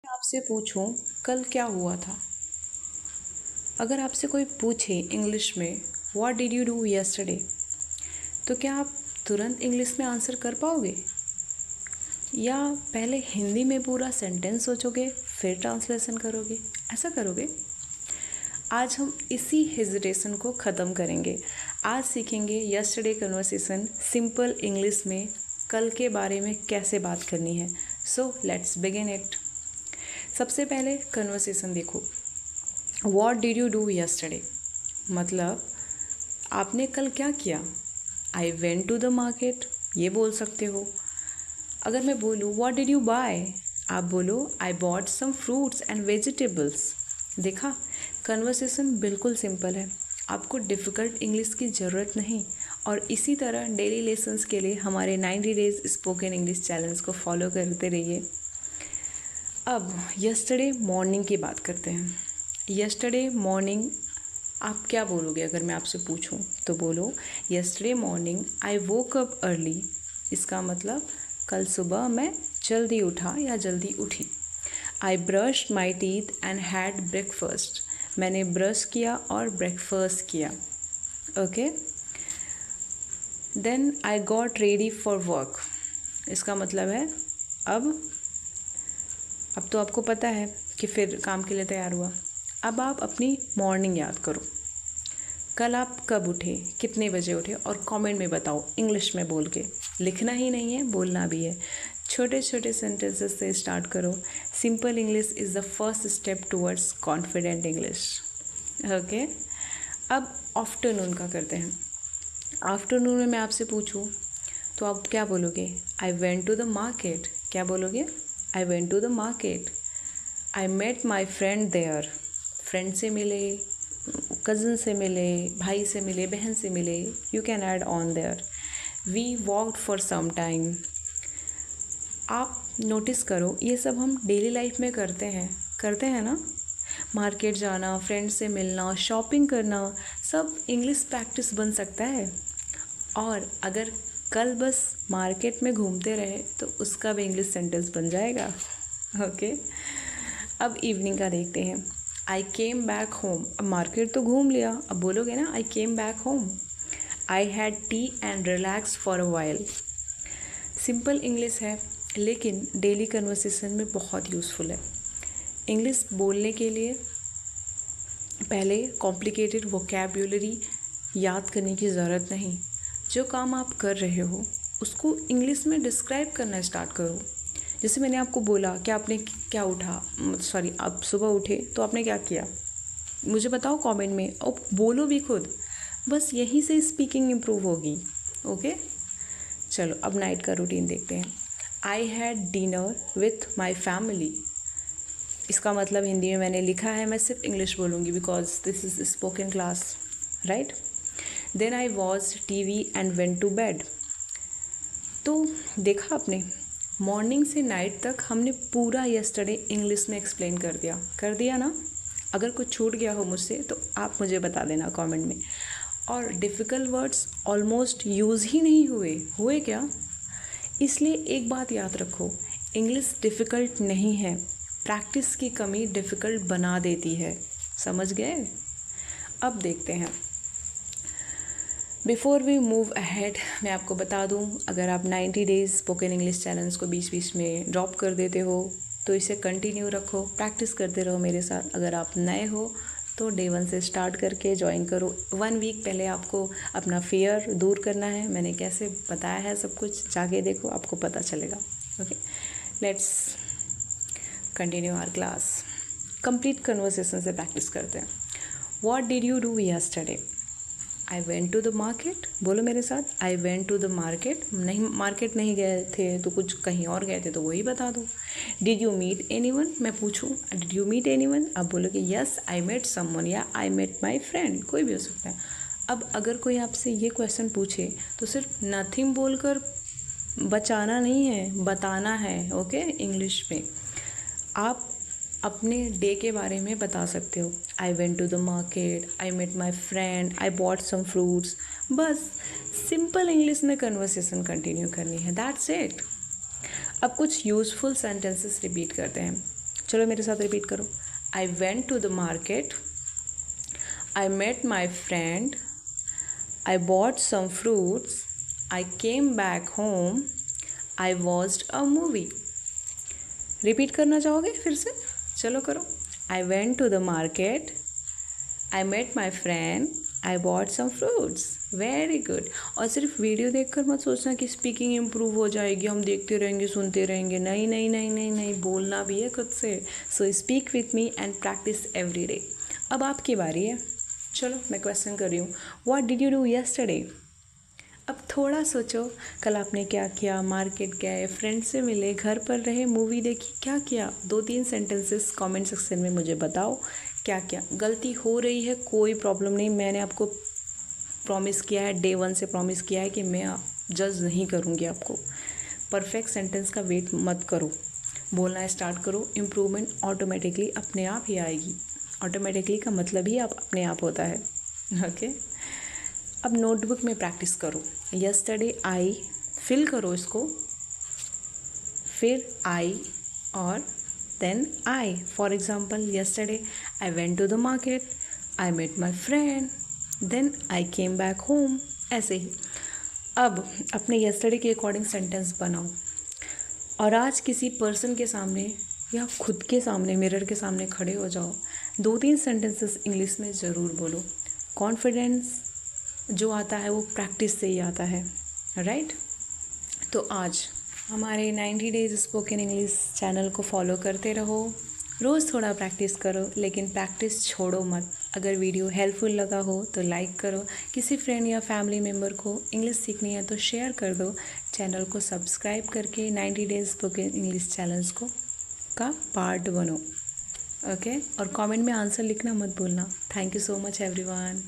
आपसे पूछूं कल क्या हुआ था। अगर आपसे कोई पूछे इंग्लिश में what did you do yesterday, तो क्या आप तुरंत इंग्लिश में आंसर कर पाओगे या पहले हिंदी में पूरा सेंटेंस सोचोगे फिर ट्रांसलेशन करोगे? ऐसा करोगे? आज हम इसी हेजिटेशन को ख़त्म करेंगे। आज सीखेंगे यस्टरडे कन्वर्सेशन सिंपल इंग्लिश में कल के बारे में कैसे बात करनी है। So let's begin it. सबसे पहले कन्वर्सेशन देखो। What did you do yesterday मतलब आपने कल क्या किया। I went to the market, ये बोल सकते हो। अगर मैं बोलूँ वॉट डिड यू बाय, आप बोलो I bought some fruits and vegetables. देखा, कन्वर्सेशन बिल्कुल सिंपल है, आपको डिफ़िकल्ट इंग्लिश की ज़रूरत नहीं। और इसी तरह डेली लेसन्स के लिए हमारे 90 डेज़ स्पोकन इंग्लिश चैलेंज को फॉलो करते रहिए। अब यस्टरडे मॉर्निंग की बात करते हैं। यस्टरडे मॉर्निंग आप क्या बोलोगे? अगर मैं आपसे पूछूं तो बोलो yesterday morning I woke up early. इसका मतलब कल सुबह मैं जल्दी उठा या जल्दी उठी। I brush my teeth and had breakfast, मैंने ब्रश किया और ब्रेकफास्ट किया। Okay. Then I got ready for work, इसका मतलब है अब तो आपको पता है कि फिर काम के लिए तैयार हुआ। अब आप अपनी मॉर्निंग याद करो। कल आप कब उठे, कितने बजे उठे, और कमेंट में बताओ इंग्लिश में बोल के। लिखना ही नहीं है, बोलना भी है। छोटे छोटे सेंटेंसेस से स्टार्ट करो। Simple English is the first step towards confident English. Okay. अब आफ्टरनून का करते हैं। आफ्टरनून में मैं आपसे पूछूं तो आप क्या बोलोगे? I went to the market. क्या बोलोगे? I went to the market. I met my friend there, friend से मिले, कज़न से मिले, भाई से मिले, बहन से मिले, you can add on there. We walked for some time. आप नोटिस करो, ये सब हम डेली लाइफ में करते हैं ना। मार्केट जाना, फ्रेंड से मिलना, शॉपिंग करना, सब इंग्लिश प्रैक्टिस बन सकता है। और अगर कल बस मार्केट में घूमते रहे तो उसका भी इंग्लिश सेंटेंस बन जाएगा। ओके। अब इवनिंग का देखते हैं। आई केम बैक होम, अब मार्केट तो घूम लिया, अब बोलोगे ना I came back home. I had tea and relax for a while. Simple English है लेकिन डेली कन्वर्सेशन में बहुत यूज़फुल है। इंग्लिश बोलने के लिए पहले कॉम्प्लिकेटेड वोकैब्युलरी याद करने की ज़रूरत नहीं। जो काम आप कर रहे हो उसको इंग्लिश में डिस्क्राइब करना स्टार्ट करो। जैसे मैंने आपको बोला कि आपने क्या आप सुबह उठे तो आपने क्या किया, मुझे बताओ कमेंट में, और बोलो भी खुद। बस यहीं से स्पीकिंग इम्प्रूव होगी। ओके। चलो अब नाइट का रूटीन देखते हैं। I had dinner with my family. इसका मतलब हिंदी में मैंने लिखा है, मैं सिर्फ इंग्लिश बोलूँगी because this is spoken class, right. Then I watch TV and went to bed. तो देखा आपने, मॉर्निंग से नाइट तक हमने पूरा यस्टरडे इंग्लिश में एक्सप्लेन कर दिया ना। अगर कुछ छूट गया हो मुझसे तो आप मुझे बता देना कमेंट में। और डिफ़िकल्ट वर्ड्स ऑलमोस्ट यूज़ ही नहीं हुए क्या? इसलिए एक बात याद रखो, इंग्लिश डिफ़िकल्ट नहीं है, प्रैक्टिस की कमी डिफ़िकल्ट बना देती है। समझ गए? अब देखते हैं। बिफ़ोर वी मूव अहेड, मैं आपको बता दूं, अगर आप 90 डेज़ स्पोकन इंग्लिश चैलेंज को बीच बीच में ड्रॉप कर देते हो तो इसे कंटिन्यू रखो, प्रैक्टिस करते रहो मेरे साथ। अगर आप नए हो तो डे 1 से स्टार्ट करके ज्वाइन करो। 1 वीक पहले आपको अपना फियर दूर करना है। मैंने कैसे बताया है सब कुछ, जाके देखो, आपको पता चलेगा। Okay, let's continue our class. Complete conversation से प्रैक्टिस करते हैं। What did you do yesterday? I went to the market. बोलो मेरे साथ, I went to the market. नहीं, मार्केट नहीं गए थे तो कुछ कहीं और गए थे तो वही बता दो। Did you meet anyone, मैं पूछूँ did you meet anyone, अब बोलोगे यस आई मेट समवन या आई मेट माई फ्रेंड, कोई भी हो सकता है। अब अगर कोई आपसे ये क्वेश्चन पूछे तो सिर्फ नथिंग बोलकर बचाना नहीं है, बताना है। ओके, इंग्लिश में आप अपने डे के बारे में बता सकते हो। I went to the market, I met my friend, I bought some fruits. बस सिंपल इंग्लिश में कन्वर्सेशन कंटिन्यू करनी है, दैट्स इट। अब कुछ यूज़फुल सेंटेंसेस रिपीट करते हैं। चलो मेरे साथ रिपीट करो। I went to the market, I met my friend, I bought some fruits, I came back home, I watched a movie. Repeat करना चाहोगे फिर से? चलो करो। I went to the market, I met my friend, I bought some fruits. Very good. और सिर्फ video देखकर मत सोचना कि स्पीकिंग इम्प्रूव हो जाएगी, हम देखते रहेंगे सुनते रहेंगे। नहीं नहीं नहीं नहीं नहीं, बोलना भी है खुद से। So speak with me and practice every day. अब आपकी बारी है। चलो मैं क्वेश्चन कर रही हूँ। What did you do yesterday? अब थोड़ा सोचो, कल आपने क्या किया? मार्केट गए, फ्रेंड से मिले, घर पर रहे, मूवी देखी, क्या किया? 2-3 सेंटेंसेस कमेंट सेक्शन में मुझे बताओ क्या क्या। गलती हो रही है कोई प्रॉब्लम नहीं, मैंने आपको प्रॉमिस किया है, डे 1 से प्रॉमिस किया है कि मैं जज नहीं करूँगी आपको। परफेक्ट सेंटेंस का वेट मत करो, बोलना स्टार्ट करो। इम्प्रूवमेंट ऑटोमेटिकली अपने आप ही आएगी। ऑटोमेटिकली का मतलब ही आप अपने आप होता है। ओके अब नोटबुक में प्रैक्टिस करो। यस्टरडे आई, फिल करो इसको, फिर आई और then I. For example yesterday I went to the market, I met my friend, then I came back home. ऐसे ही अब अपने यस्टरडे के अकॉर्डिंग सेंटेंस बनाओ और आज किसी पर्सन के सामने या खुद के सामने मिरर के सामने खड़े हो जाओ। 2-3 सेंटेंसेस इंग्लिश में ज़रूर बोलो। कॉन्फिडेंस जो आता है वो प्रैक्टिस से ही आता है, राइट? तो आज हमारे 90 डेज स्पोकन इंग्लिश चैनल को फॉलो करते रहो, रोज़ थोड़ा प्रैक्टिस करो, लेकिन प्रैक्टिस छोड़ो मत। अगर वीडियो हेल्पफुल लगा हो तो लाइक करो, किसी फ्रेंड या फैमिली मेम्बर को इंग्लिश सीखनी है तो शेयर कर दो। चैनल को सब्सक्राइब करके 90 डेज स्पोकन इंग्लिश चैनल्स को का पार्ट बनो। ओके और कमेंट में आंसर लिखना मत भूलना। Thank you so much everyone.